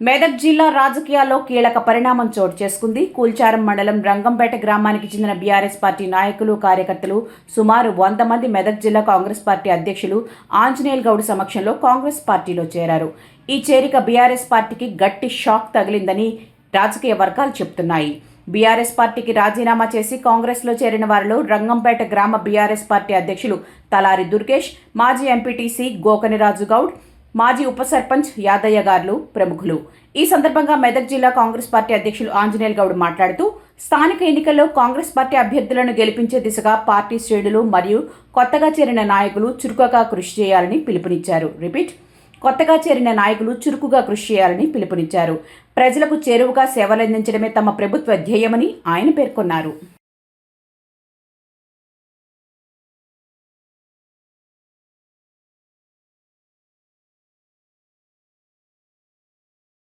మెదక్ జిల్లా రాజకీయాల్లో కీలక పరిణామం చోటు చేసుకుంది. కూల్చారం మండలం రంగంపేట గ్రామానికి చెందిన బీఆర్ఎస్ పార్టీ నాయకులు, కార్యకర్తలు సుమారు 100 మంది మెదక్ జిల్లా కాంగ్రెస్ పార్టీ అధ్యక్షులు ఆంజనేయుల్ గౌడ్ సమక్షంలో కాంగ్రెస్ పార్టీలో చేరారు. ఈ చేరిక బీఆర్ఎస్ పార్టీకి గట్టి షాక్ తగిలిందని రాజకీయ వర్గాలు చెబుతున్నాయి. బీఆర్ఎస్ పార్టీకి రాజీనామా చేసి కాంగ్రెస్లో చేరిన వారిలో రంగంపేట గ్రామ బీఆర్ఎస్ పార్టీ అధ్యక్షులు తలారి దుర్గేష్, మాజీ ఎంపీటీసీ గోకనిరాజు గౌడ్, మాజీ ఉప సర్పంచ్ యాదయ్య గారు ప్రముఖులు. ఈ సందర్భంగా మెదక్ జిల్లా కాంగ్రెస్ పార్టీ అధ్యక్షులు ఆంజనేయుల్ గౌడ్ మాట్లాడుతూ స్థానిక ఎన్నికల్లో కాంగ్రెస్ పార్టీ అభ్యర్థులను గెలిపించే దిశగా పార్టీ శ్రేణులు మరియు కొత్తగా చేరిన నాయకులు చురుకుగా కృషి చేయాలని పిలుపునిచ్చారు. కొత్తగా చేరిన నాయకులు చురుకుగా కృషి చేయాలని పిలుపునిచ్చారు. ప్రజలకు చేరువుగా సేవలందించడమే తమ ప్రభుత్వ ధ్యేయమని ఆయన పేర్కొన్నారు.